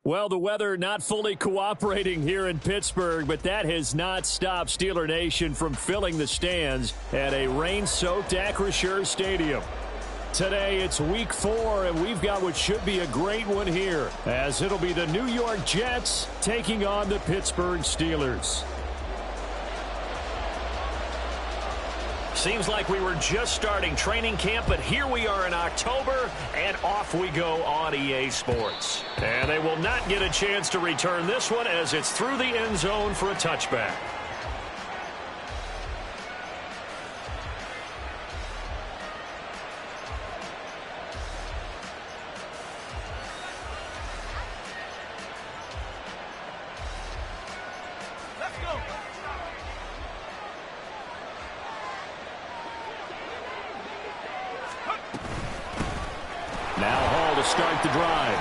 Well, the weather not fully cooperating here in Pittsburgh, but that has not stopped Steeler Nation from filling the stands at a rain-soaked Acrisure Stadium. Today, it's Week 4, and we've got what should be a great one here, as it'll be the New York Jets taking on the Pittsburgh Steelers. Seems like we were just starting training camp, but here we are in October, and off we go on EA Sports. And they will not get a chance to return this one as it's through the end zone for a touchback. Now Hall to start the drive.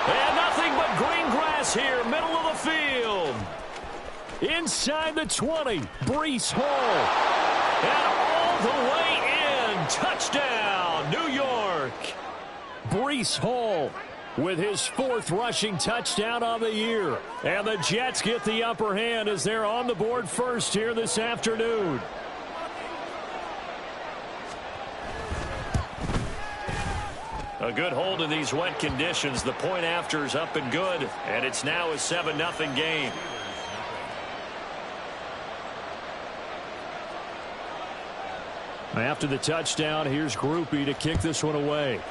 And nothing but green grass here, middle of the field. Inside the 20, Breece Hall. And all the way in. Touchdown, New York. Breece Hall with his 4th rushing touchdown on the year. And the Jets get the upper hand as they're on the board first here this afternoon. A good hold in these wet conditions. The point after is up and good, and it's now a 7-0 game. After the touchdown, here's Groupie to kick this one away.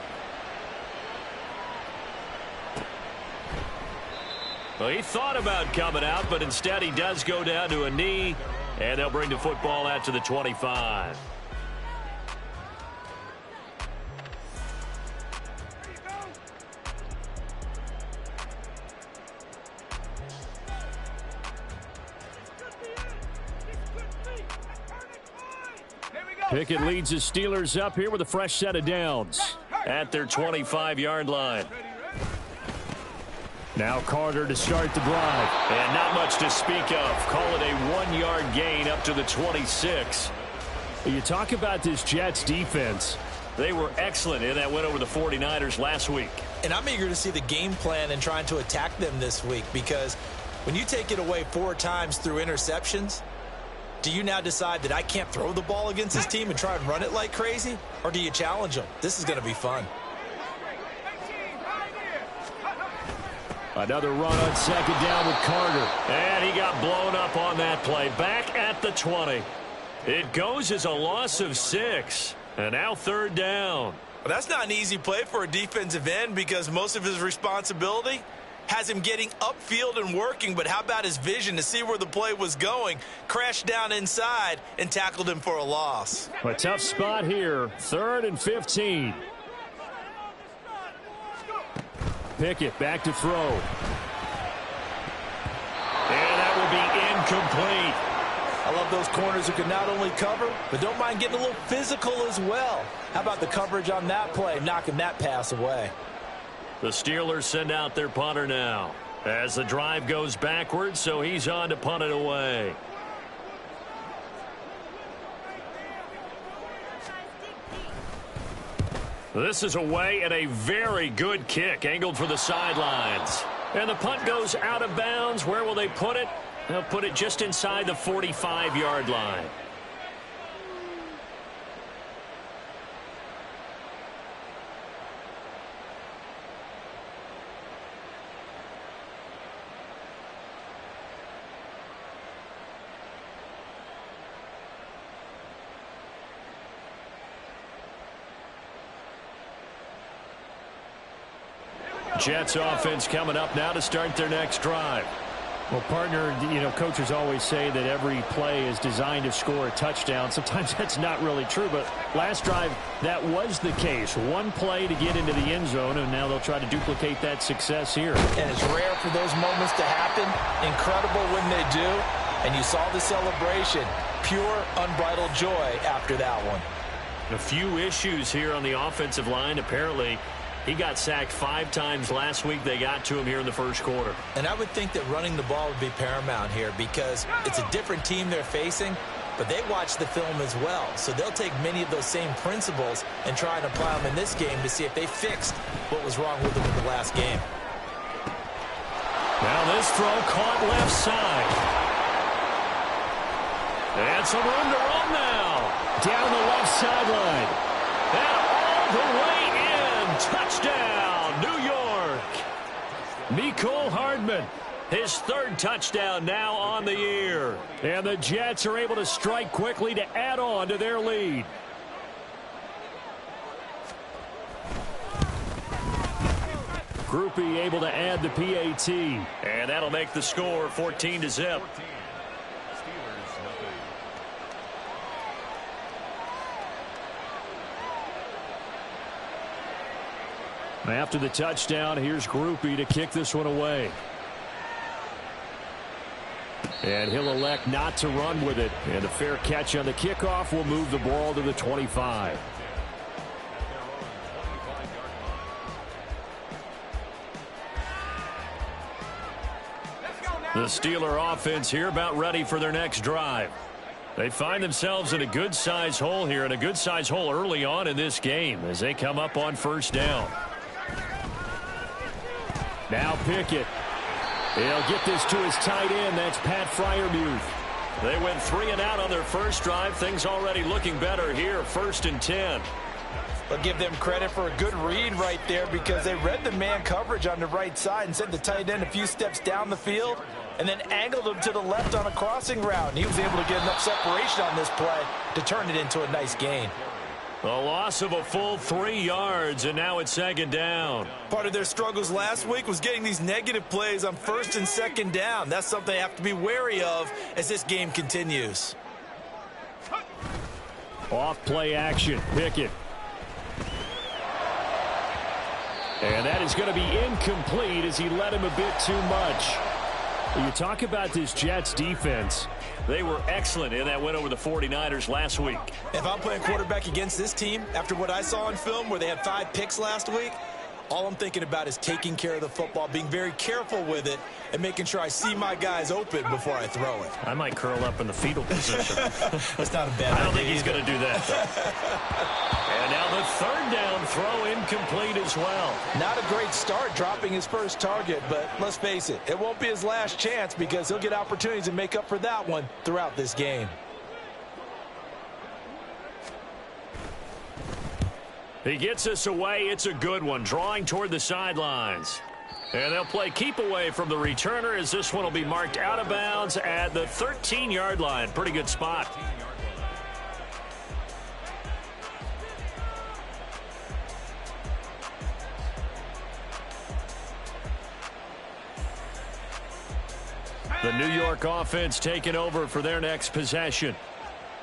Well, he thought about coming out, but instead he does go down to a knee, and they'll bring the football out to the 25. Pickett leads his Steelers up here with a fresh set of downs. At their 25-yard line. Now Carter to start the drive. And not much to speak of. Call it a 1-yard gain up to the 26. You talk about this Jets defense. They were excellent in that win over the 49ers last week. And I'm eager to see the game plan and trying to attack them this week, because when you take it away 4 times through interceptions, do you now decide that I can't throw the ball against this team and try and run it like crazy? Or do you challenge them? This is going to be fun. Another run on second down with Carter. And he got blown up on that play. Back at the 20. It goes as a loss of 6. And now 3rd down. Well, that's not an easy play for a defensive end, because most of his responsibility has him getting upfield and working, but how about his vision to see where the play was going? Crashed down inside and tackled him for a loss. A tough spot here. 3rd and 15. Pickett back to throw. And that will be incomplete. I love those corners who can not only cover, but don't mind getting a little physical as well. How about the coverage on that play, knocking that pass away? The Steelers send out their punter now as the drive goes backwards, so he's on to punt it away. This is away and a very good kick angled for the sidelines. And the punt goes out of bounds. Where will they put it? They'll put it just inside the 45-yard line. Jets offense coming up now to start their next drive. Well, partner, coaches always say that every play is designed to score a touchdown. Sometimes that's not really true, but last drive, that was the case. One play to get into the end zone, and now they'll try to duplicate that success here. And it's rare for those moments to happen. Incredible when they do. And you saw the celebration. Pure, unbridled joy after that one. A few issues here on the offensive line. Apparently, he got sacked 5 times last week. They got to him here in the first quarter. And I would think that running the ball would be paramount here, because it's a different team they're facing, but they watch the film as well. So they'll take many of those same principles and try and apply them in this game to see if they fixed what was wrong with them in the last game. Now this throw caught left side. And some room to run now. Down the left sideline. And all the way in. Touchdown, New York. Mecole Hardman. His third touchdown now on the year. And the Jets are able to strike quickly to add on to their lead. Groupie able to add the PAT. And that'll make the score 14-0. After the touchdown, here's Groupie to kick this one away. And he'll elect not to run with it. And a fair catch on the kickoff will move the ball to the 25. The Steeler offense here about ready for their next drive. They find themselves in a good-sized hole here, and a good-sized hole early on in this game as they come up on first down. Now Pickett. He'll get this to his tight end. That's Pat Freiermuth. They went 3 and out on their first drive. Things already looking better here. 1st and 10. But give them credit for a good read right there because they read the man coverage on the right side and sent the tight end a few steps down the field and then angled him to the left on a crossing route. And he was able to get enough separation on this play to turn it into a nice gain. A loss of a full 3 yards, and now it's 2nd down. Part of their struggles last week was getting these negative plays on 1st and 2nd down. That's something they have to be wary of as this game continues. Off play action. Pickett. And that is going to be incomplete as he led him a bit too much. You talk about this Jets defense. They were excellent in that win over the 49ers last week. If I'm playing quarterback against this team, after what I saw on film where they had 5 picks last week, all I'm thinking about is taking care of the football, being very careful with it, and making sure I see my guys open before I throw it. I might curl up in the fetal position. That's not a bad idea. I don't think he's going to do that, though. And now the 3rd down throw incomplete as well. Not a great start dropping his first target, but let's face it, it won't be his last chance because he'll get opportunities to make up for that one throughout this game. He gets us away. It's a good one, drawing toward the sidelines. And they'll play keep away from the returner as this one will be marked out of bounds at the 13-yard line. Pretty good spot. The New York offense taking over for their next possession.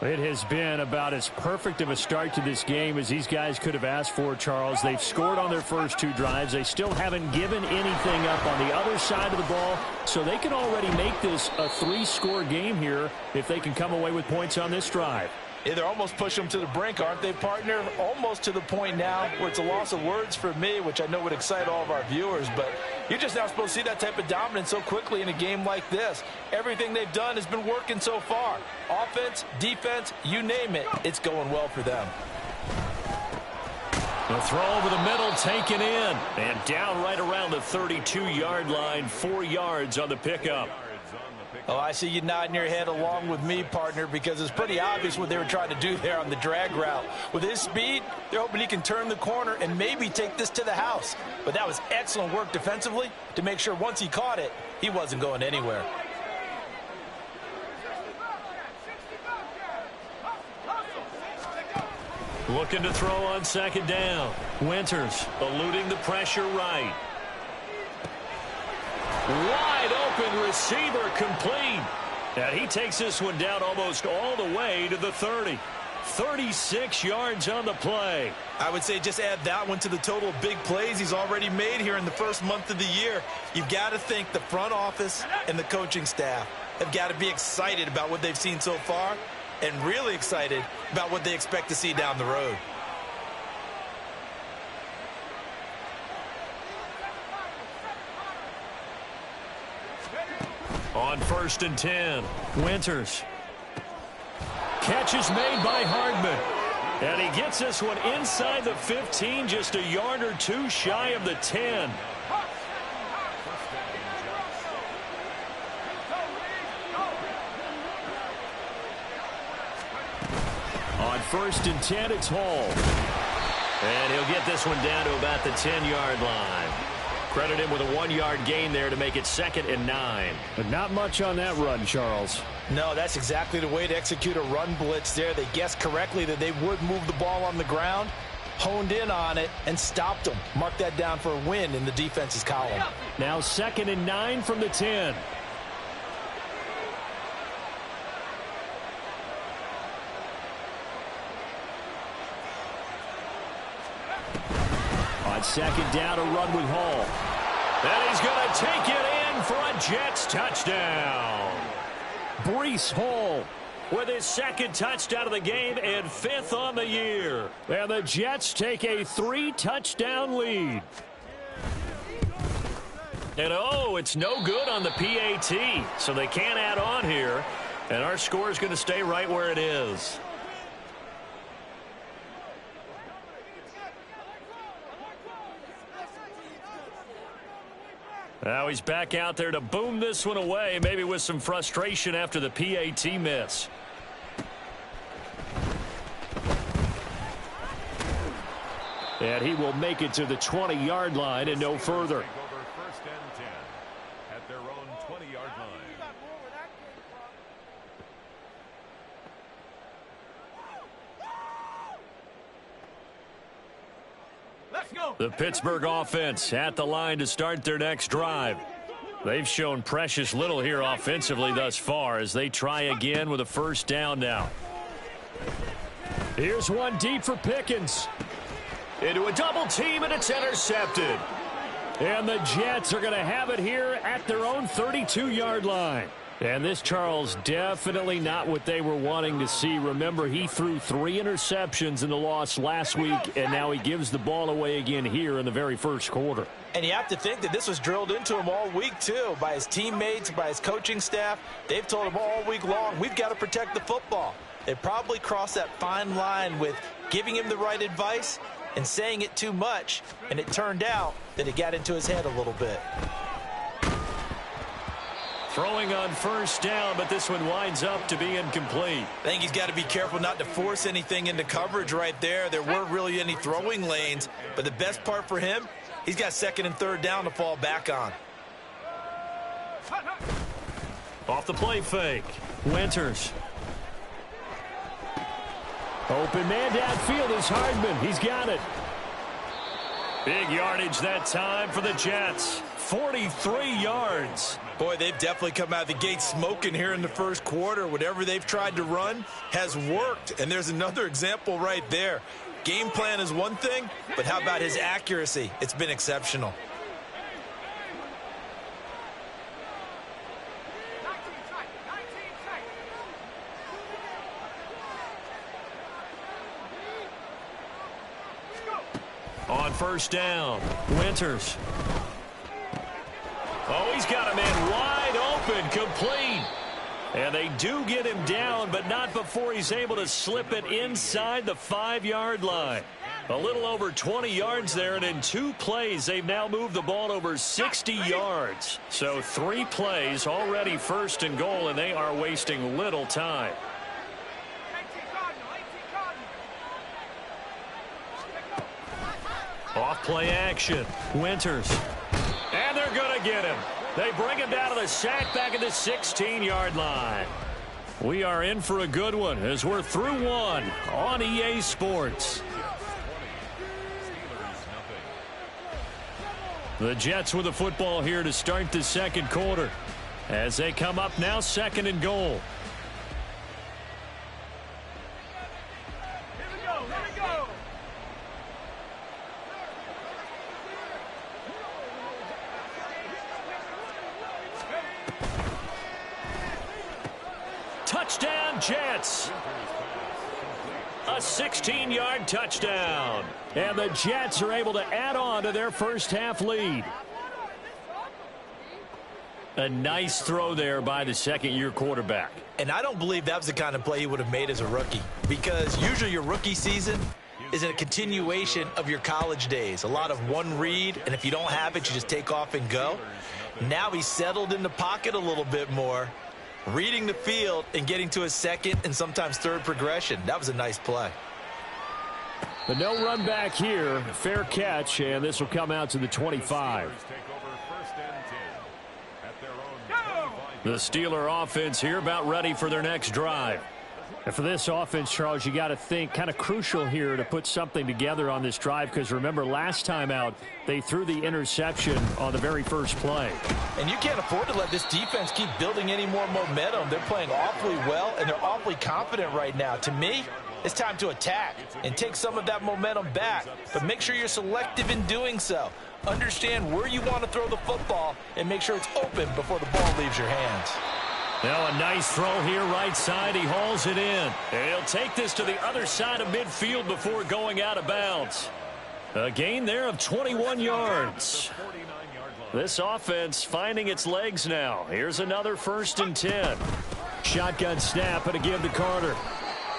It has been about as perfect of a start to this game as these guys could have asked for, Charles. They've scored on their first 2 drives. They still haven't given anything up on the other side of the ball, so they can already make this a 3-score game here if they can come away with points on this drive. Yeah, they're almost pushing them to the brink, aren't they, partner? Almost to the point now where it's a loss of words for me, which I know would excite all of our viewers, but you're just not supposed to see that type of dominance so quickly in a game like this. Everything they've done has been working so far. Offense, defense, you name it, it's going well for them. The throw over the middle taken in. And down right around the 32-yard line, 4 yards on the pickup. Oh, I see you nodding your head along with me, partner, because it's pretty obvious what they were trying to do there on the drag route. With his speed, they're hoping he can turn the corner and maybe take this to the house. But that was excellent work defensively to make sure once he caught it, he wasn't going anywhere. Looking to throw on 2nd down. Winters eluding the pressure right. Wide open receiver complete. And he takes this one down almost all the way to the 30. 36 yards on the play. I would say just add that one to the total of big plays he's already made here in the first month of the year. You've got to think the front office and the coaching staff have got to be excited about what they've seen so far and really excited about what they expect to see down the road. On 1st and 10, Winters. Catch is made by Hardman. and he gets this one inside the 15, just a yard or two shy of the 10. On 1st and 10, it's Hall. And he'll get this one down to about the 10-yard line. Credit him with a 1-yard gain there to make it 2nd and 9. But not much on that run, Charles. No, that's exactly the way to execute a run blitz there. They guessed correctly that they would move the ball on the ground, honed in on it, and stopped them. Mark that down for a win in the defense's column. Now 2nd and 9 from the 10. On 2nd down, a run with Hall. And he's going to take it in for a Jets touchdown. Breece Hall with his 2nd touchdown of the game and 5th on the year. And the Jets take a 3-touchdown lead. And oh, it's no good on the PAT, so they can't add on here. And our score is going to stay right where it is. Now he's back out there to boom this one away, maybe with some frustration after the PAT miss. And he will make it to the 20-yard line and no further. First and 10 at their own 20-yard line. The Pittsburgh offense at the line to start their next drive. They've shown precious little here offensively thus far as they try again with a 1st down now. Here's one deep for Pickens. Into a double team, and it's intercepted. And the Jets are going to have it here at their own 32-yard line. And this, Charles, definitely not what they were wanting to see. Remember, he threw 3 interceptions in the loss last week, and now he gives the ball away again here in the very first quarter. And you have to think that this was drilled into him all week, too, by his teammates, by his coaching staff. They've told him all week long, we've got to protect the football. They probably crossed that fine line with giving him the right advice and saying it too much, and it turned out that it got into his head a little bit. Throwing on 1st down, but this one winds up to be incomplete. I think he's got to be careful not to force anything into coverage right there. There weren't really any throwing lanes, but the best part for him, he's got 2nd and 3rd down to fall back on. Off the play fake. Winters. Open man downfield is Hardman. He's got it. Big yardage that time for the Jets. 43 yards. Boy, they've definitely come out of the gate smoking here in the first quarter. Whatever they've tried to run has worked. And there's another example right there. Game plan is one thing, but how about his accuracy? It's been exceptional. On 1st down, Winters. oh, he's got a man wide open, complete. And they do get him down, but not before he's able to slip it inside the 5-yard line. A little over 20 yards there, and in 2 plays, they've now moved the ball over 60 yards. So 3 plays, already 1st and goal, and they are wasting little time. Off play action. Winters. And they're going to get him. They bring him down to the sack back at the 16-yard line. We are in for a good one as we're through one on EA Sports. The Jets with the football here to start the second quarter as they come up now 2nd and goal. Touchdown, Jets. A 16-yard touchdown. And the Jets are able to add on to their first half lead. A nice throw there by the 2nd-year quarterback. And I don't believe that was the kind of play he would have made as a rookie, because usually your rookie season is a continuation of your college days. A lot of one read, and if you don't have it, you just take off and go. Now he's settled in the pocket a little bit more. reading the field and getting to a second and sometimes third progression. That was a nice play. But no run back here. Fair catch, and this will come out to the 25. The Steeler offense here about ready for their next drive. And for this offense, Charles, you got to think kind of crucial here to put something together on this drive, because remember last time out they threw the interception on the very first play. And you can't afford to let this defense keep building any more momentum. They're playing awfully well, and they're awfully confident right now. To me, it's time to attack and take some of that momentum back, but make sure you're selective in doing so. Understand where you want to throw the football and make sure it's open before the ball leaves your hands. Now a nice throw here right side. He hauls it in. And he'll take this to the other side of midfield before going out of bounds. A gain there of 21 yards. This offense finding its legs now. Here's another 1st and 10. Shotgun snap and a give to Carter.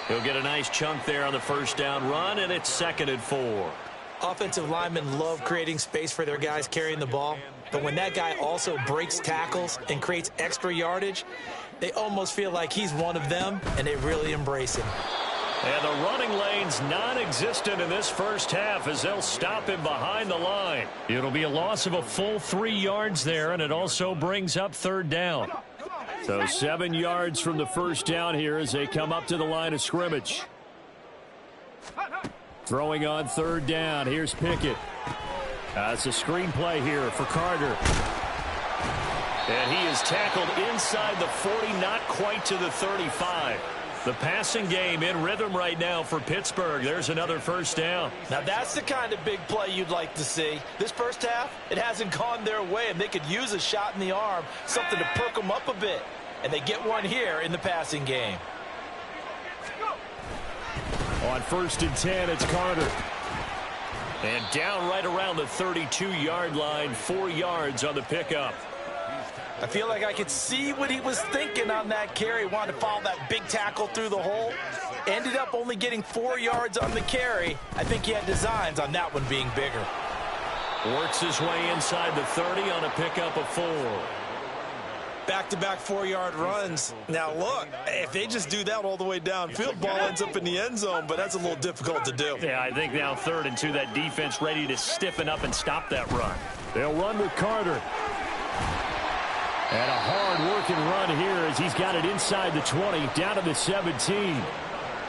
He'll get a nice chunk there on the first down run, and it's 2nd and 4. Offensive linemen love creating space for their guys carrying the ball, but when that guy also breaks tackles and creates extra yardage, they almost feel like he's one of them, and they really embrace him. And the running lane's non-existent in this first half as they'll stop him behind the line. It'll be a loss of a full 3 yards there, and it also brings up 3rd down. So 7 yards from the first down here as they come up to the line of scrimmage. Throwing on 3rd down. Here's Pickett. It's a screenplay here for Carter. And he is tackled inside the 40, not quite to the 35. The passing game in rhythm right now for Pittsburgh. There's another 1st down. Now that's the kind of big play you'd like to see. This first half, it hasn't gone their way, and they could use a shot in the arm, something to perk them up a bit. And they get one here in the passing game. On 1st and 10, it's Carter. And down right around the 32-yard line, 4 yards on the pickup. I feel like I could see what he was thinking on that carry. Wanted to follow that big tackle through the hole. Ended up only getting 4 yards on the carry. I think he had designs on that one being bigger. Works his way inside the 30 on a pickup of 4. Back-to-back 4-yard runs. Now, look, if they just do that all the way downfield, ball ends up in the end zone, but that's a little difficult to do. Yeah, I think now 3rd and 2, that defense ready to stiffen up and stop that run. They'll run with Carter. And a hard-working run here as he's got it inside the 20, down to the 17.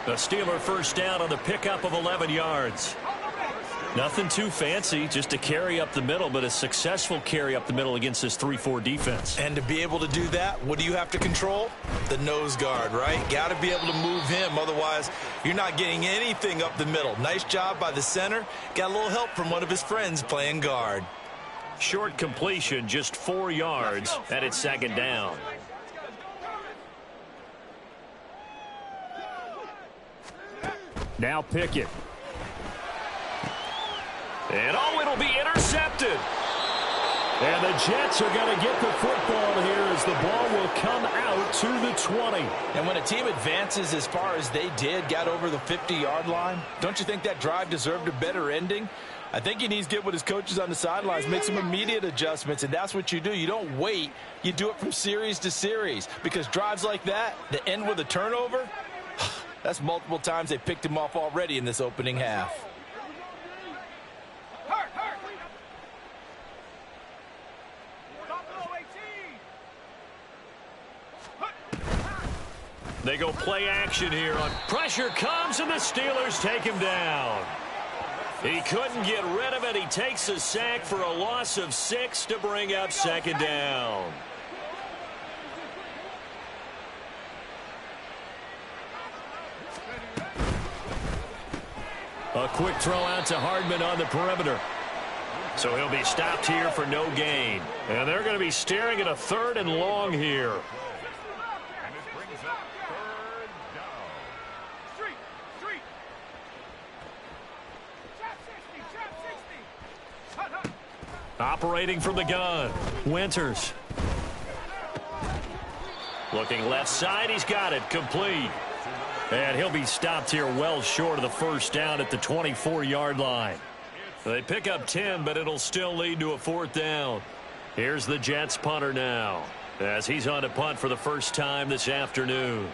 The Steeler 1st down on the pickup of 11 yards. Nothing too fancy, just a carry up the middle, but a successful carry up the middle against this 3-4 defense. And to be able to do that, what do you have to control? The nose guard, right? Got to be able to move him, otherwise you're not getting anything up the middle. Nice job by the center. Got a little help from one of his friends playing guard. Short completion, just 4 yards, and it's 2nd down. Now Pickett. And it'll be intercepted. And the Jets are going to get the football here as the ball will come out to the 20. And when a team advances as far as they did, got over the 50-yard line, don't you think that drive deserved a better ending? I think he needs to get with his coaches on the sidelines, make some immediate adjustments, and that's what you do. You don't wait. You do it from series to series, because drives like that end with a turnover, that's multiple times they picked him off already in this opening half. They go play action here. Pressure comes, and the Steelers take him down. He couldn't get rid of it. He takes a sack for a loss of 6 to bring up 2nd down. A quick throw out to Hardman on the perimeter. So he'll be stopped here for no gain. And they're going to be staring at a 3rd and long here. Operating from the gun, Winters. Looking left side, he's got it, complete. And he'll be stopped here well short of the 1st down at the 24-yard line. They pick up 10, but it'll still lead to a 4th down. Here's the Jets punter now. as he's on to punt for the first time this afternoon.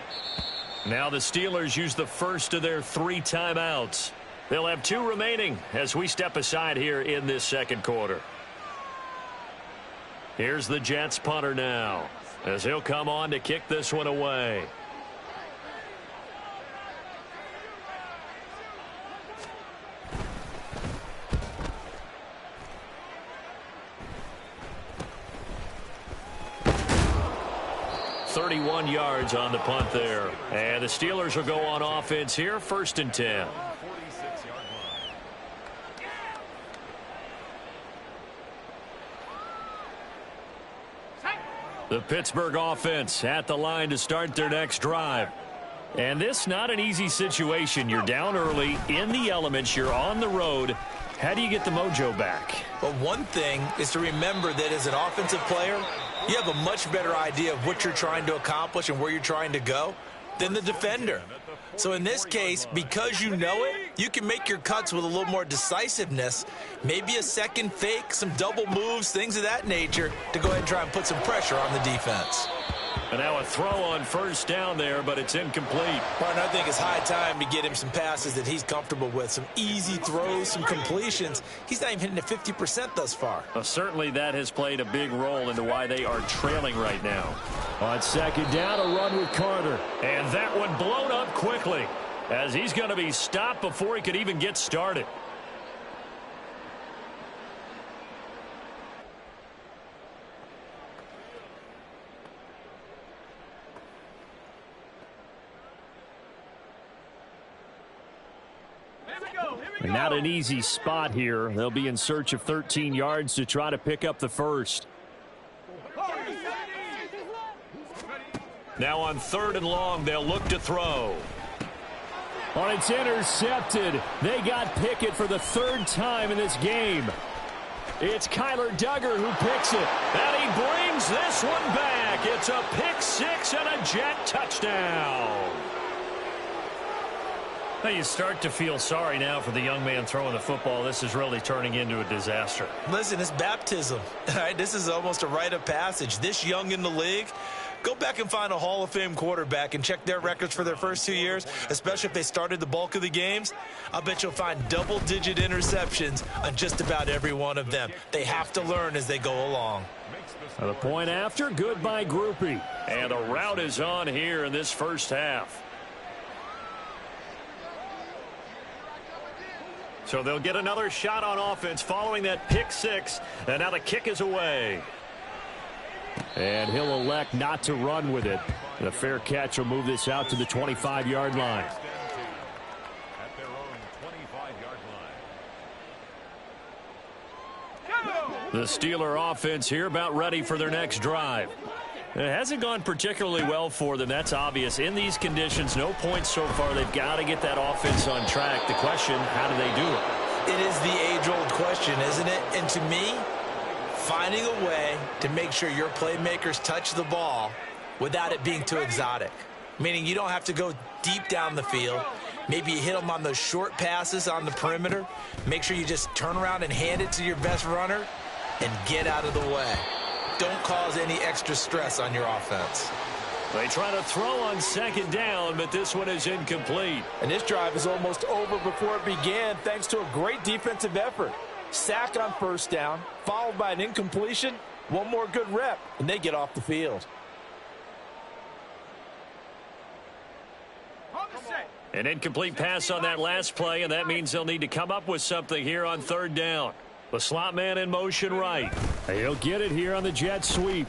Now the Steelers use the first of their 3 timeouts. They'll have 2 remaining as we step aside here in this second quarter. Here's the Jets punter now, as he'll come on to kick this one away. .31 yards on the punt there. And the Steelers will go on offense here, 1st and 10. The Pittsburgh offense at the line to start their next drive. And this not an easy situation. You're down early, in the elements, you're on the road. How do you get the mojo back? Well, one thing is to remember that as an offensive player, you have a much better idea of what you're trying to accomplish and where you're trying to go than the defender. So in this case, because you know it, you can make your cuts with a little more decisiveness, maybe a second fake, some double moves, things of that nature, to go ahead and try and put some pressure on the defense. And now a throw on 1st down there, but it's incomplete. Martin, I think it's high time to get him some passes that he's comfortable with, some easy throws, some completions. He's not even hitting at 50% thus far. Well, certainly that has played a big role into why they are trailing right now. On 2nd down, a run with Carter. And that one blown up quickly, as he's going to be stopped before he could even get started. Not an easy spot here. They'll be in search of 13 yards to try to pick up the first. Now on 3rd and long, they'll look to throw. Oh, it's intercepted. They got Pickett for the 3rd time in this game. It's Kyler Duggar who picks it. And he brings this one back. It's a pick 6 and a Jet touchdown. Now you start to feel sorry now for the young man throwing the football. This is really turning into a disaster. Listen, it's baptism. All right, this is almost a rite of passage. This young in the league, go back and find a Hall of Fame quarterback and check their records for their first 2 years, especially if they started the bulk of the games. I'll bet you'll find double-digit interceptions on just about every one of them. They have to learn as they go along. The point after, good by Groupie. And the route is on here in this first half. So they'll get another shot on offense following that pick 6. And now the kick is away. And he'll elect not to run with it. And a fair catch will move this out to the 25-yard line. At their own 25-yard line. The Steeler offense here about ready for their next drive. It hasn't gone particularly well for them. That's obvious. In these conditions, no points so far. They've got to get that offense on track. The question, how do they do it? It is the age-old question, isn't it? And to me, finding a way to make sure your playmakers touch the ball without it being too exotic. Meaning you don't have to go deep down the field. Maybe you hit them on those short passes on the perimeter. Make sure you just turn around and hand it to your best runner and get out of the way. Don't cause any extra stress on your offense. They try to throw on 2nd down, but this one is incomplete. And this drive is almost over before it began thanks to a great defensive effort. Sack on 1st down, followed by an incompletion. One more good rep, and they get off the field. An incomplete pass on that last play, and that means they'll need to come up with something here on 3rd down. The slot man in motion right. He'll get it here on the jet sweep.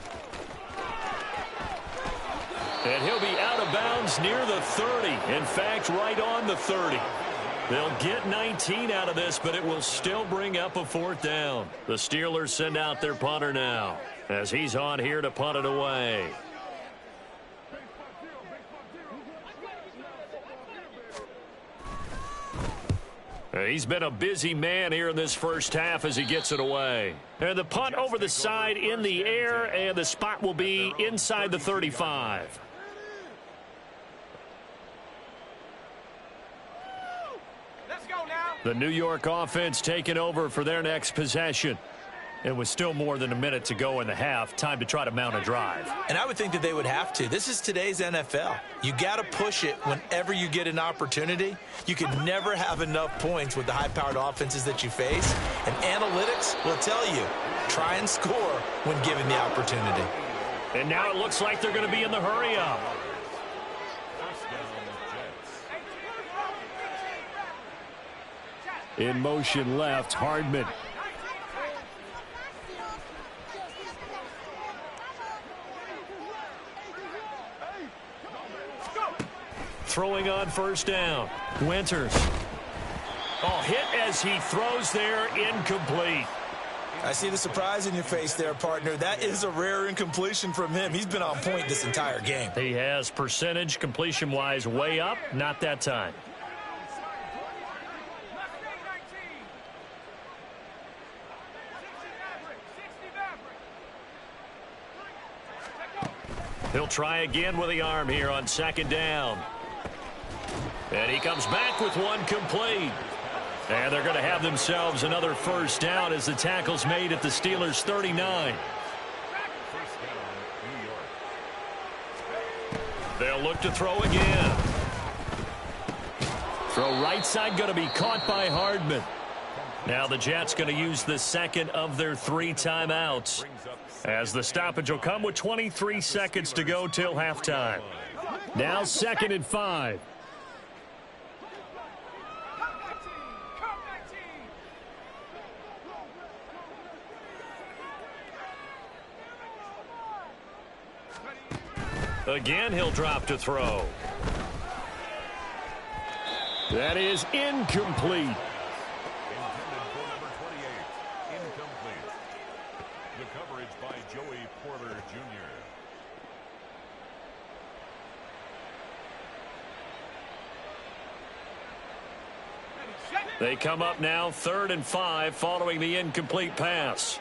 And he'll be out of bounds near the 30. In fact, right on the 30. They'll get 19 out of this, but it will still bring up a 4th down. The Steelers send out their punter now, as he's on here to punt it away. He's been a busy man here in this first half as he gets it away. And the punt over the side in the air, and the spot will be inside the 35. Let's go now. The New York offense taking over for their next possession. And with still more than a minute to go in the half, time to try to mount a drive. And I would think that they would have to. This is today's NFL. You got to push it whenever you get an opportunity. You can never have enough points with the high-powered offenses that you face. And analytics will tell you, try and score when given the opportunity. And now it looks like they're going to be in the hurry-up. In motion left, Hardman. Throwing on first down. Winters. Oh, hit as he throws there, incomplete. I see the surprise in your face there, partner. That is a rare incompletion from him. He's been on point this entire game. He has percentage completion-wise way up, not that time. He'll try again with the arm here on second down. And he comes back with one complete. And they're going to have themselves another first down as the tackle's made at the Steelers' 39. They'll look to throw again. Throw right side going to be caught by Hardman. Now the Jets going to use the second of their 3 timeouts, as the stoppage will come with 23 seconds to go till halftime. Now 2nd and 5. Again, he'll drop to throw. That is incomplete. Intended for number 28. Incomplete. The coverage by Joey Porter Jr. They come up now 3rd and 5 following the incomplete pass.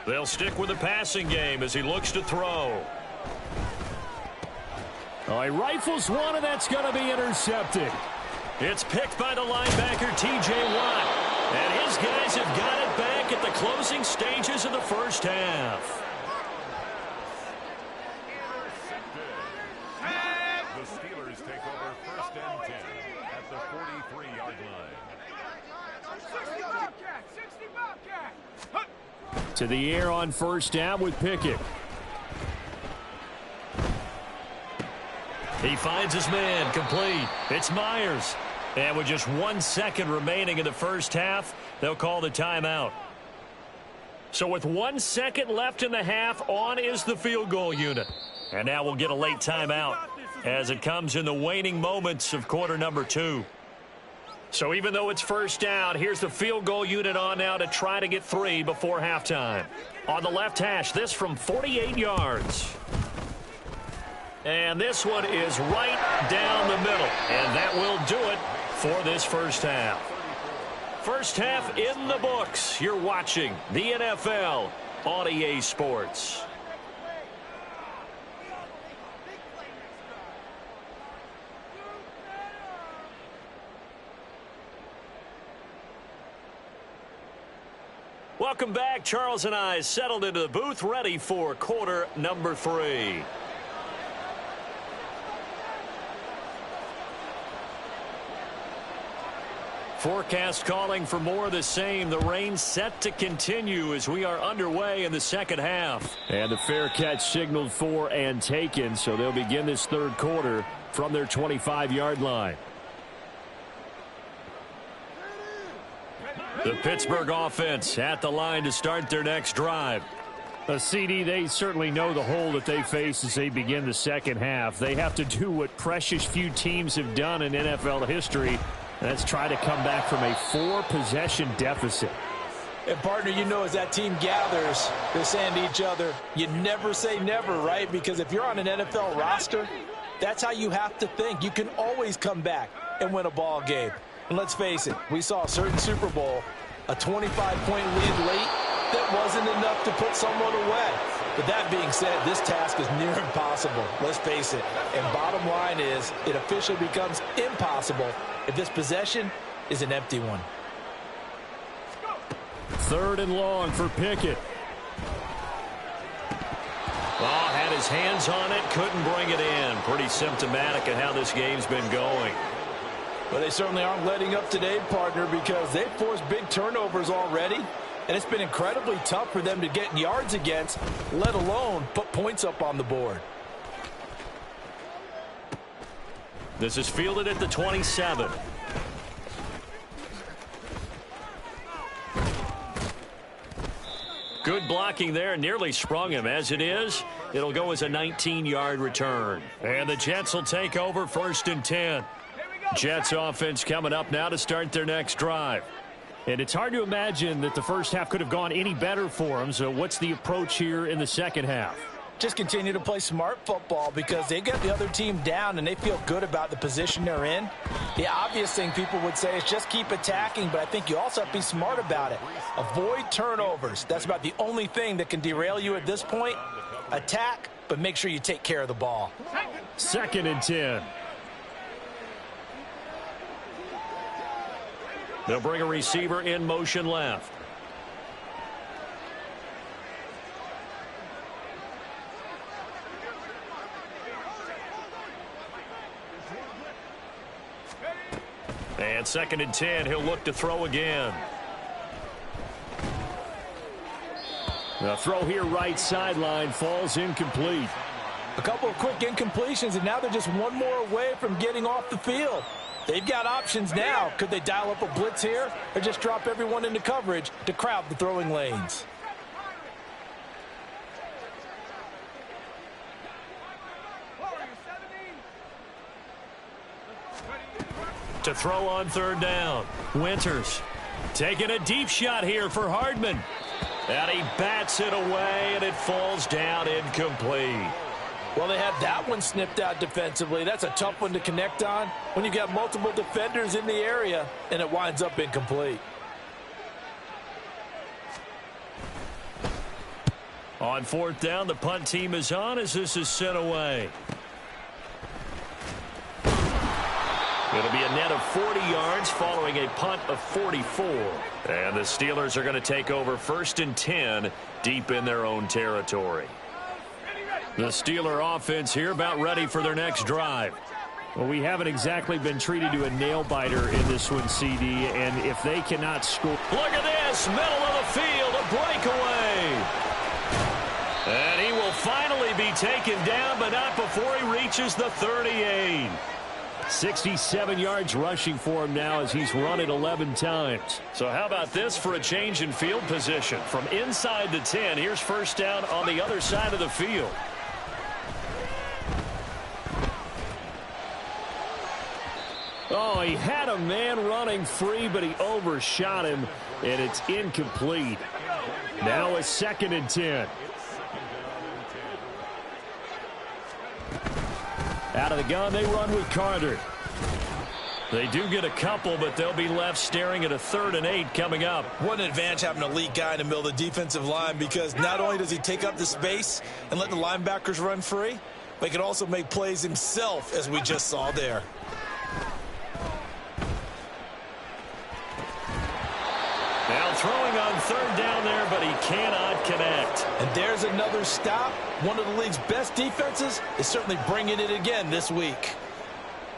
They'll stick with the passing game as he looks to throw. Oh, he rifles one, and that's going to be intercepted. It's picked by the linebacker, T.J. Watt. And his guys have got it back at the closing stages of the first half. The Steelers take over 1st and 10 at the 43-yard line. To the air on first down with Pickett. He finds his man, complete. It's Myers. And with just 1 second remaining in the first half, they'll call the timeout. So with 1 second left in the half, on is the field goal unit. And now we'll get a late timeout as it comes in the waning moments of quarter number 2. So even though it's first down, here's the field goal unit on now to try to get 3 before halftime. On the left hash, this from 48 yards. And this one is right down the middle. And that will do it for this first half. First half in the books. You're watching the NFL on EA Sports. Welcome back. Charles and I settled into the booth, ready for quarter number 3. Forecast calling for more of the same. The rain set to continue as we are underway in the second half. And the fair catch signaled for and taken, so they'll begin this third quarter from their 25-yard line. The Pittsburgh offense at the line to start their next drive. CD, they certainly know the hole that they face as they begin the second half. They have to do what precious few teams have done in NFL history. Let's try to come back from a 4-possession deficit. And, partner, you know, as that team gathers, they're saying to each other, you never say never, right? Because if you're on an NFL roster, that's how you have to think. You can always come back and win a ball game. And let's face it, we saw a certain Super Bowl, a 25-point lead late, that wasn't enough to put someone away. But that being said, this task is near impossible. Let's face it. And bottom line is, it officially becomes impossible if this possession is an empty one. 3rd and long for Pickett. Oh, had his hands on it, couldn't bring it in. Pretty symptomatic of how this game's been going. Well, they certainly aren't letting up today, partner, because they've forced big turnovers already, and it's been incredibly tough for them to get yards against, let alone put points up on the board. This is fielded at the 27. Good blocking there, nearly sprung him. As it is, it'll go as a 19-yard return. And the Jets will take over 1st and 10. Jets offense coming up now to start their next drive. And it's hard to imagine that the first half could have gone any better for them. So what's the approach here in the second half? Just continue to play smart football because they get the other team down and they feel good about the position they're in. The obvious thing people would say is just keep attacking, but I think you also have to be smart about it. Avoid turnovers. That's about the only thing that can derail you at this point. Attack, but make sure you take care of the ball. 2nd and 10. They'll bring a receiver in motion left. And 2nd and 10, he'll look to throw again. The throw here right sideline falls incomplete. A couple of quick incompletions, and now they're just one more away from getting off the field. They've got options now. Could they dial up a blitz here or just drop everyone into coverage to crowd the throwing lanes? To throw on 3rd down. Winters taking a deep shot here for Hardman. And he bats it away, and it falls down incomplete. Well, they had that one snipped out defensively. That's a tough one to connect on when you've got multiple defenders in the area, and it winds up incomplete. On 4th down, the punt team is on as this is sent away. It'll be a net of 40 yards following a punt of 44. And the Steelers are going to take over 1st and 10 deep in their own territory. The Steeler offense here about ready for their next drive. Well, we haven't exactly been treated to a nail-biter in this one, CD, and if they cannot score... Look at this, middle of the field, a breakaway. And he will finally be taken down, but not before he reaches the 38. 67 yards rushing for him now as he's run it 11 times. So how about this for a change in field position? From inside the 10, here's 1st down on the other side of the field. Oh, he had a man running free, but he overshot him, and it's incomplete. Now a 2nd and 10. Out of the gun, they run with Carter. They do get a couple, but they'll be left staring at a 3rd and 8 coming up. What an advantage having an elite guy in the middle of the defensive line, because not only does he take up the space and let the linebackers run free, but he can also make plays himself, as we just saw there. Now throwing on 3rd down there, but he cannot connect. And there's another stop. One of the league's best defenses is certainly bringing it again this week.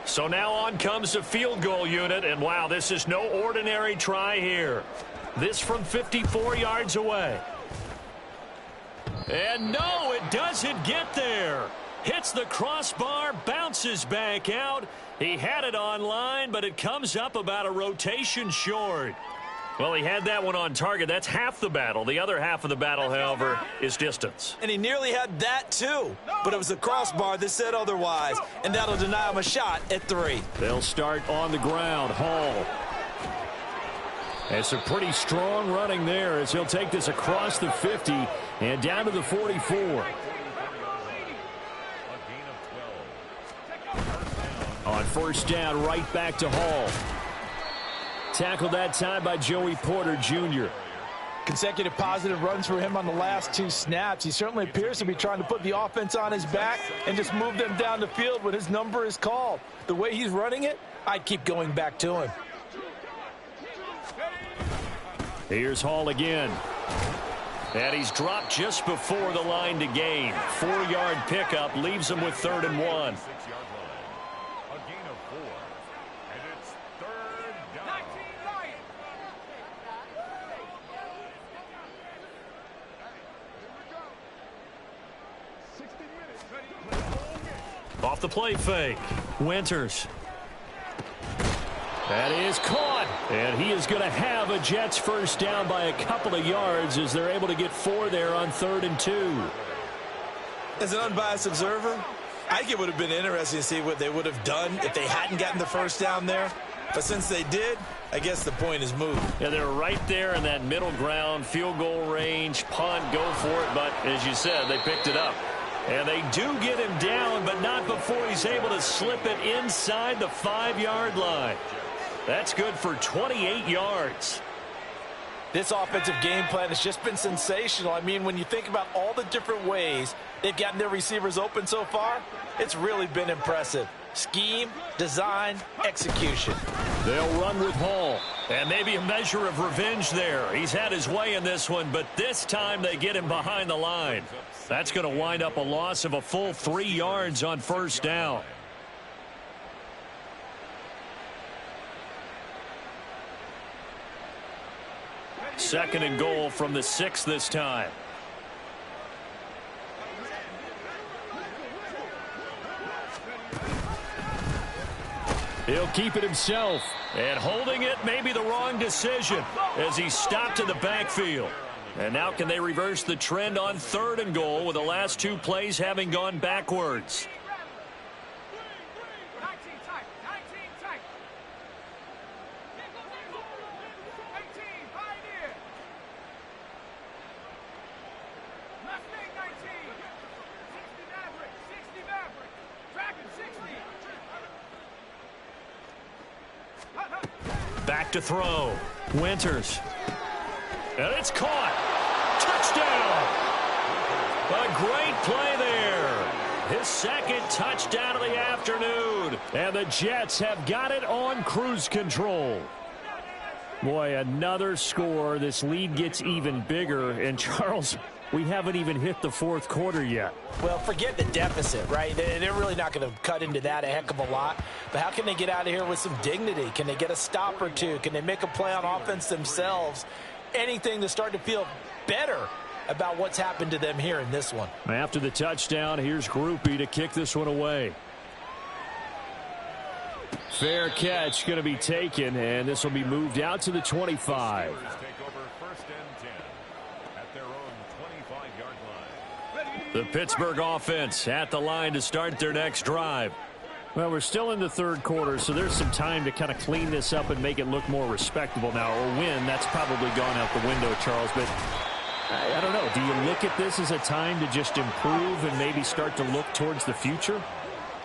So now on comes the field goal unit, and wow, this is no ordinary try here. This from 54 yards away. And no, it doesn't get there. Hits the crossbar, bounces back out. He had it on line, but it comes up about a rotation short. Well, he had that one on target. That's half the battle. The other half of the battle, however, is distance. And he nearly had that, too. But it was the crossbar that said otherwise. And that'll deny him a shot at 3. They'll start on the ground. Hall. It's a pretty strong running there as he'll take this across the 50 and down to the 44. On 1st down, right back to Hall. Tackled that time by Joey Porter Jr. Consecutive positive runs for him on the last 2 snaps. He certainly appears to be trying to put the offense on his back and just move them down the field when his number is called. The way he's running it, I'd keep going back to him. Here's Hall again. And he's dropped just before the line to gain. 4-yard pickup leaves him with 3rd and 1. 6-yard line. A gain of 4. And it's 3rd down. Off the play fake. Winters. That is caught. And he is going to have a Jets first down by a couple of yards as they're able to get 4 there on 3rd and 2. As an unbiased observer, I think it would have been interesting to see what they would have done if they hadn't gotten the first down there. But since they did, I guess the point is moved. Yeah, they're right there in that middle ground, field goal range, punt, go for it. But as you said, they picked it up. And they do get him down, but not before he's able to slip it inside the 5-yard line. That's good for 28 yards. This offensive game plan has just been sensational. I mean, when you think about all the different ways they've gotten their receivers open so far, it's really been impressive. Scheme, design, execution. They'll run with Hall. And maybe a measure of revenge there. He's had his way in this one, but this time they get him behind the line. That's going to wind up a loss of a full 3 yards on first down. Second and goal from the 6 this time. He'll keep it himself. And holding it may be the wrong decision as he stopped in the backfield. And now can they reverse the trend on 3rd and goal with the last 2 plays having gone backwards? Back to throw. Winters. And it's caught. Touchdown. A great play there. His 2nd touchdown of the afternoon. And the Jets have got it on cruise control. Boy, another score. This lead gets even bigger. And Charles, we haven't even hit the 4th quarter yet. Well, forget the deficit, right? They're really not going to cut into that a heck of a lot. But how can they get out of here with some dignity? Can they get a stop or two? Can they make a play on offense themselves? Anything to start to feel better about what's happened to them here in this one. After the touchdown, here's Groupie to kick this one away. Fair catch going to be taken, and this will be moved out to the 25. The Pittsburgh offense at the line to start their next drive. Well, we're still in the 3rd quarter, so there's some time to kind of clean this up and make it look more respectable now. Or win, that's probably gone out the window, Charles. But I don't know. Do you look at this as a time to just improve and maybe start to look towards the future?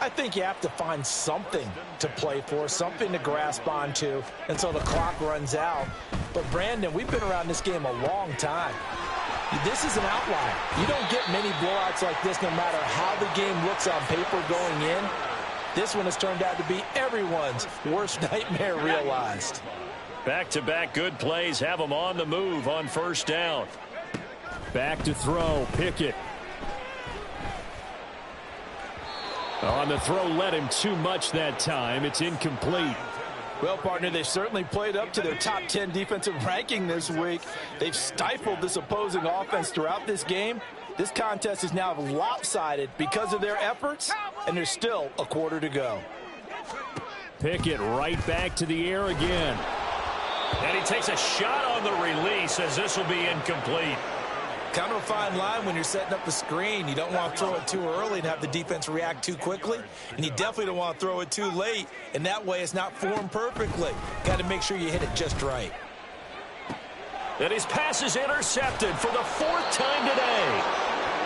I think you have to find something to play for, something to grasp onto until the clock runs out. But, Brandon, we've been around this game a long time. This is an outlier. You don't get many blowouts like this no matter how the game looks on paper going in. This one has turned out to be everyone's worst nightmare realized. Back-to-back good plays have them on the move on first down. Back to throw. Pickett. On the throw, led him too much that time. It's incomplete. Well, partner, they've certainly played up to their top 10 defensive ranking this week. They've stifled this opposing offense throughout this game. This contest is now lopsided because of their efforts, and there's still a quarter to go. Pickett right back to the air again. And he takes a shot on the release as this will be incomplete. Kind of a fine line when you're setting up a screen. You don't want to throw it too early and have the defense react too quickly. And you definitely don't want to throw it too late. And that way it's not formed perfectly. Got to make sure you hit it just right. And his pass is intercepted for the 4th time today.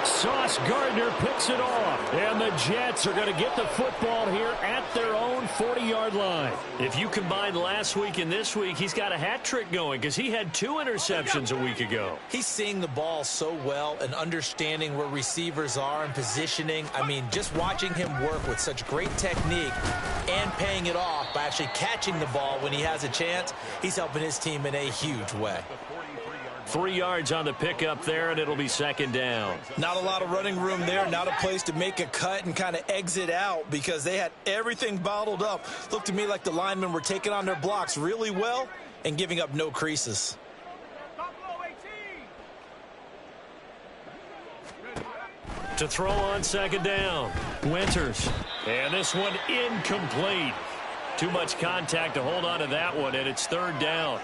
Sauce Gardner picks it off. And the Jets are going to get the football here at their own 40-yard line. If you combine last week and this week, he's got a hat trick going because he had 2 interceptions a week ago. He's seeing the ball so well and understanding where receivers are and positioning. I mean, just watching him work with such great technique and paying it off by actually catching the ball when he has a chance, he's helping his team in a huge way. 3 yards on the pickup there, and it'll be 2nd down. Not a lot of running room there, not a place to make a cut and kind of exit out because they had everything bottled up. Looked to me like the linemen were taking on their blocks really well and giving up no creases. To throw on 2nd down, Winters. And this one incomplete. Too much contact to hold on to that one, and it's 3rd down.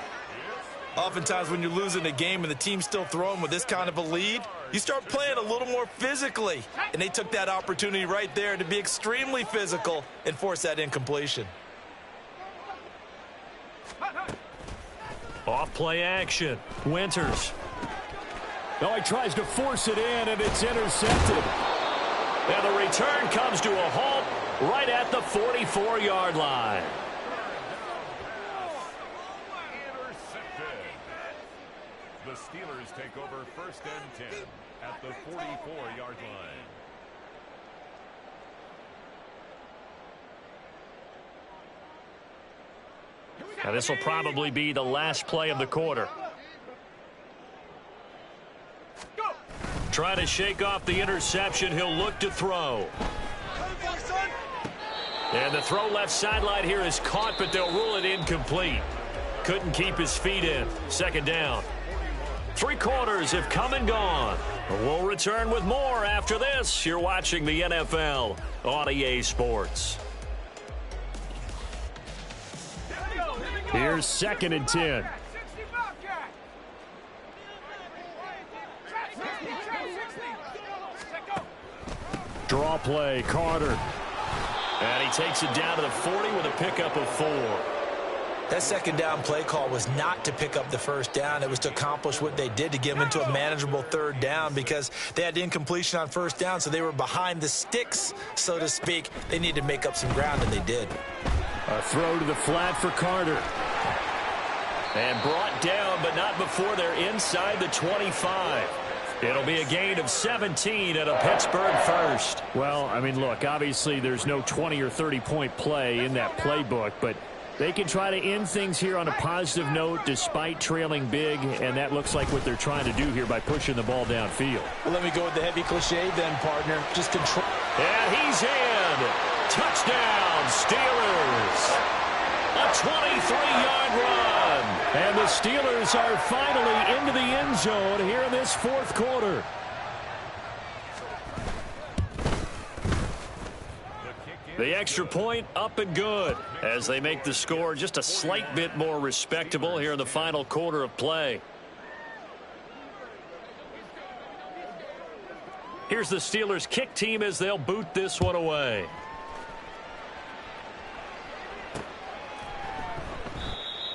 Oftentimes when you're losing a game and the team's still throwing with this kind of a lead, you start playing a little more physically. And they took that opportunity right there to be extremely physical and force that incompletion. Off play action. Winters. Oh, he tries to force it in, and it's intercepted. And the return comes to a halt right at the 44-yard line. The Steelers take over 1st and 10 at the 44-yard line. Now this will probably be the last play of the quarter. Try to shake off the interception. He'll look to throw. And the throw left sideline here is caught, but they'll rule it incomplete. Couldn't keep his feet in. 2nd down. 3 quarters have come and gone. We'll return with more after this. You're watching the NFL on EA Sports. Here's 2nd and 10. Draw play, Carter. And he takes it down to the 40 with a pickup of 4. That 2nd down play call was not to pick up the 1st down. It was to accomplish what they did to get them into a manageable 3rd down because they had incompletion on 1st down, so they were behind the sticks, so to speak. They needed to make up some ground, and they did. A throw to the flat for Carter. And brought down, but not before they're inside the 25. It'll be a gain of 17 at a Pittsburgh 1st. Well, I mean, look, obviously there's no 20 or 30-point play in that playbook, but they can try to end things here on a positive note despite trailing big, and that looks like what they're trying to do here by pushing the ball downfield. Well, let me go with the heavy cliche then, partner. Just control. And he's in. Touchdown, Steelers. A 23-yard run. And the Steelers are finally into the end zone here in this 4th quarter. The extra point up and good as they make the score just a slight bit more respectable here in the final quarter of play. Here's the Steelers kick team as they'll boot this one away.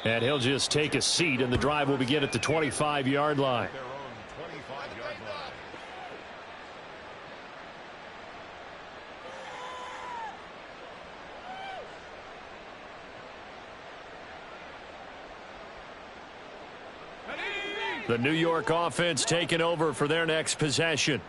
And he'll just take a seat, and the drive will begin at the 25-yard line. The New York offense taking over for their next possession.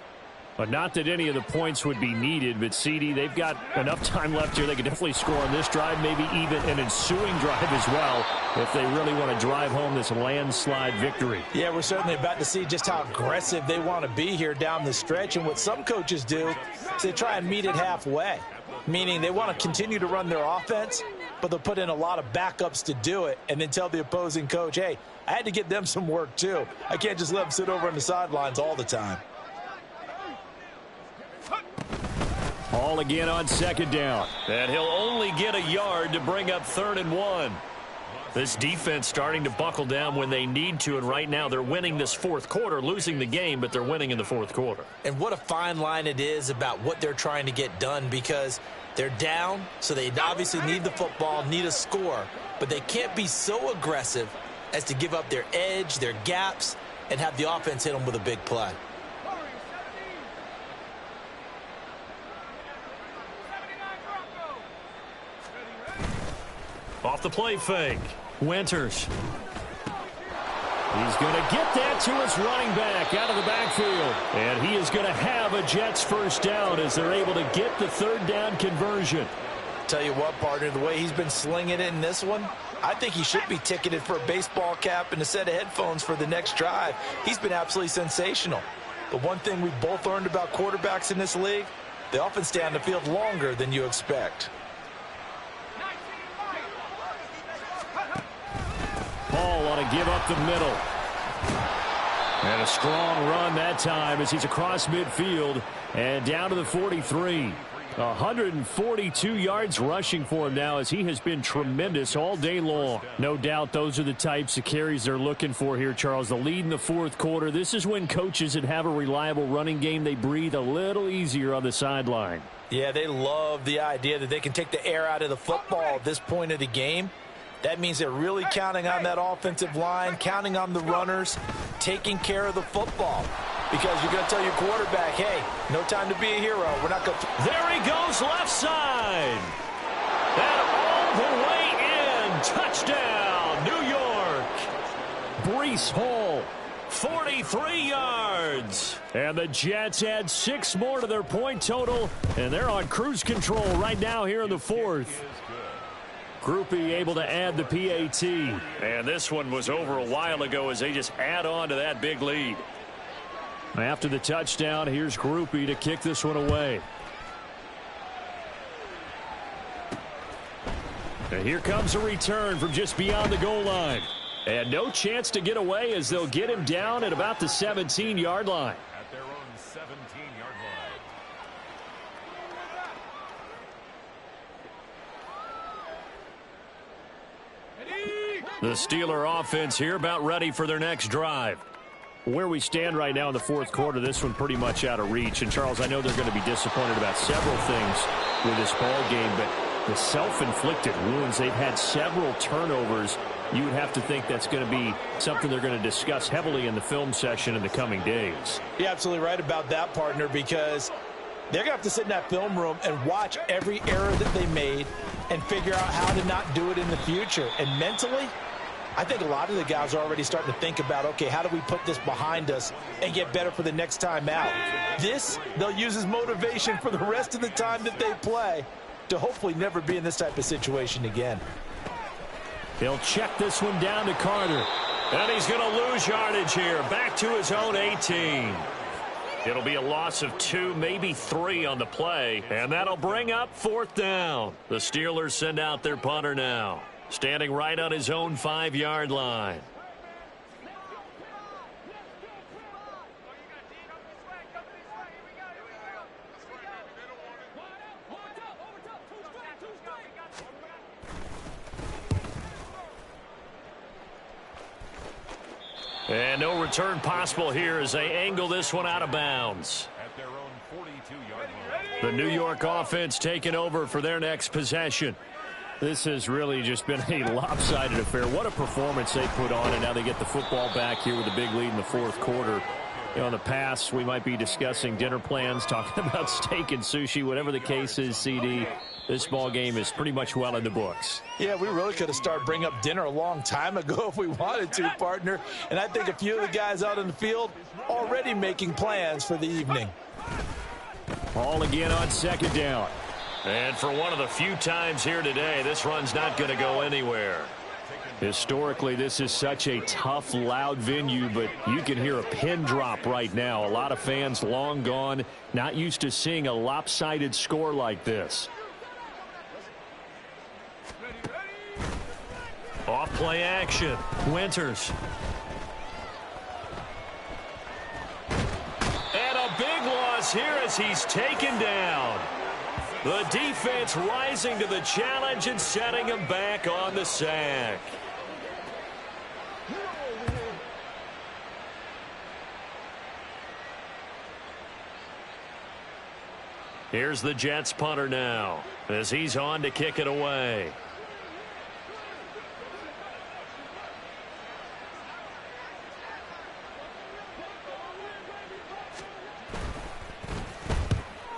But not that any of the points would be needed, but CD, they've got enough time left here. They can definitely score on this drive, maybe even an ensuing drive as well, if they really want to drive home this landslide victory. Yeah, we're certainly about to see just how aggressive they want to be here down the stretch. And what some coaches do is they try and meet it halfway, meaning they want to continue to run their offense, but they'll put in a lot of backups to do it and then tell the opposing coach, hey, I had to get them some work too. I can't just let them sit over on the sidelines all the time. All again on 2nd down. And he'll only get a yard to bring up 3rd and 1. This defense starting to buckle down when they need to, and right now they're winning this 4th quarter, losing the game, but they're winning in the 4th quarter. And what a fine line it is about what they're trying to get done because they're down, so they obviously need the football, need a score, but they can't be so aggressive as to give up their edge, their gaps, and have the offense hit them with a big play. Off the play fake. Winters. He's going to get that to his running back out of the backfield. And he is going to have a Jets first down as they're able to get the third down conversion. Tell you what, partner, the way he's been slinging it in this one, I think he should be ticketed for a baseball cap and a set of headphones for the next drive. He's been absolutely sensational. The one thing we've both learned about quarterbacks in this league, they often stay on the field longer than you expect. Ball on a give up the middle. And a strong run that time as he's across midfield and down to the 43. 142 yards rushing for him now as he has been tremendous all day long. No doubt those are the types of carries they're looking for here, Charles. The lead in the fourth quarter. This is when coaches that have a reliable running game, they breathe a little easier on the sideline. Yeah, they love the idea that they can take the air out of the football at this point of the game. That means they're really counting on that offensive line, counting on the runners, taking care of the football. Because you're going to tell your quarterback, hey, no time to be a hero. We're not going to. There he goes, left side. And all the way in. Touchdown, New York. Breece Hall. 43 yards. And the Jets add 6 more to their point total, and they're on cruise control right now here in the fourth. Groupie able to add the PAT. And this one was over a while ago as they just add on to that big lead. After the touchdown, here's Groupie to kick this one away. And here comes a return from just beyond the goal line. And no chance to get away as they'll get him down at about the 17-yard line. At their own 17-yard line. The Steeler offense here about ready for their next drive. Where we stand right now in the fourth quarter, this one pretty much out of reach. And, Charles, I know they're going to be disappointed about several things with this ball game, but the self-inflicted wounds, they've had several turnovers. You would have to think that's going to be something they're going to discuss heavily in the film session in the coming days. You're absolutely right about that, partner, because they're going to have to sit in that film room and watch every error that they made and figure out how to not do it in the future. And mentally, I think a lot of the guys are already starting to think about, okay, how do we put this behind us and get better for the next time out? This, they'll use as motivation for the rest of the time that they play to hopefully never be in this type of situation again. They'll check this one down to Carter. And he's going to lose yardage here. Back to his own 18. It'll be a loss of 2, maybe 3 on the play. And that'll bring up fourth down. The Steelers send out their punter now. Standing right on his own 5-yard line. And no return possible here as they angle this one out of bounds. At their own 42-yard line. The New York offense taking over for their next possession. This has really just been a lopsided affair. What a performance they put on, and now they get the football back here with a big lead in the fourth quarter. You know, in the past, we might be discussing dinner plans, talking about steak and sushi, whatever the case is, CD. This ball game is pretty much well in the books. Yeah, we really could have started bringing up dinner a long time ago if we wanted to, partner. And I think a few of the guys out in the field already making plans for the evening. All again on second down. And for one of the few times here today, this run's not going to go anywhere. Historically, this is such a tough, loud venue, but you can hear a pin drop right now. A lot of fans long gone, not used to seeing a lopsided score like this. Off play action. Winters. And a big loss here as he's taken down. The defense rising to the challenge and setting him back on the sack. Here's the Jets punter now as he's on to kick it away.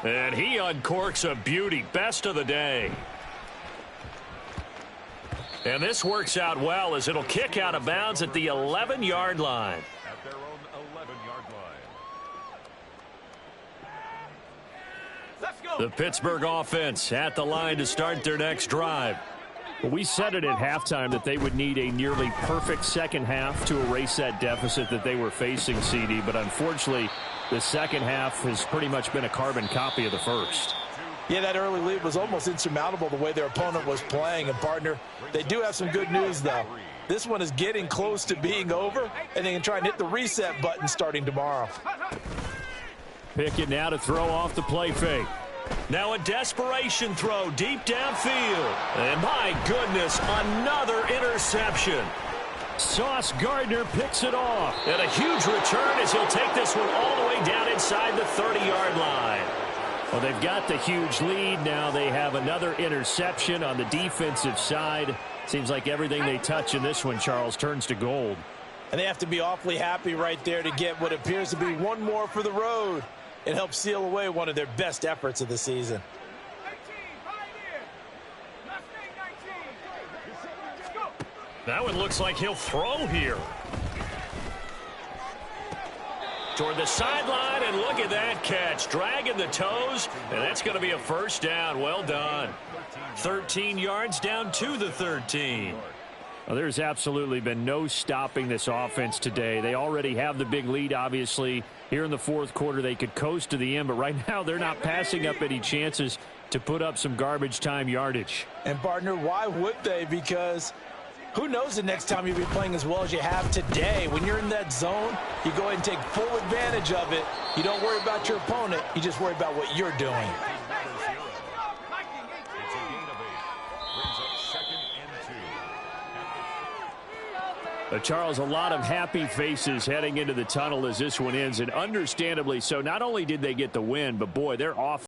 And he uncorks a beauty. Best of the day. And this works out well as it'll kick out of bounds at the 11-yard line. At their own 11-yard line. The Pittsburgh offense at the line to start their next drive. Well, we said it at halftime that they would need a nearly perfect second half to erase that deficit that they were facing, CD. But unfortunately, the second half has pretty much been a carbon copy of the first. Yeah, that early lead was almost insurmountable the way their opponent was playing. And, partner, they do have some good news, though. This one is getting close to being over, and they can try and hit the reset button starting tomorrow. Pickett now to throw off the play fake. Now a desperation throw deep downfield. And my goodness, another interception. Sauce Gardner picks it off. And a huge return as he'll take this one all the way down inside the 30-yard line. Well, they've got the huge lead. Now they have another interception on the defensive side. Seems like everything they touch in this one, Charles, turns to gold. And they have to be awfully happy right there to get what appears to be one more for the road. It helps seal away one of their best efforts of the season. That one looks like he'll throw here. Toward the sideline, and look at that catch. Dragging the toes, and that's going to be a first down. Well done. 13 yards down to the 13. Well, there's absolutely been no stopping this offense today. They already have the big lead, obviously. Here in the fourth quarter, they could coast to the end, but right now they're not passing up any chances to put up some garbage time yardage. And, partner, why would they? Because who knows the next time you'll be playing as well as you have today. When you're in that zone, you go ahead and take full advantage of it. You don't worry about your opponent. You just worry about what you're doing. Charles, a lot of happy faces heading into the tunnel as this one ends, and understandably so. Not only did they get the win, but, boy, they're off.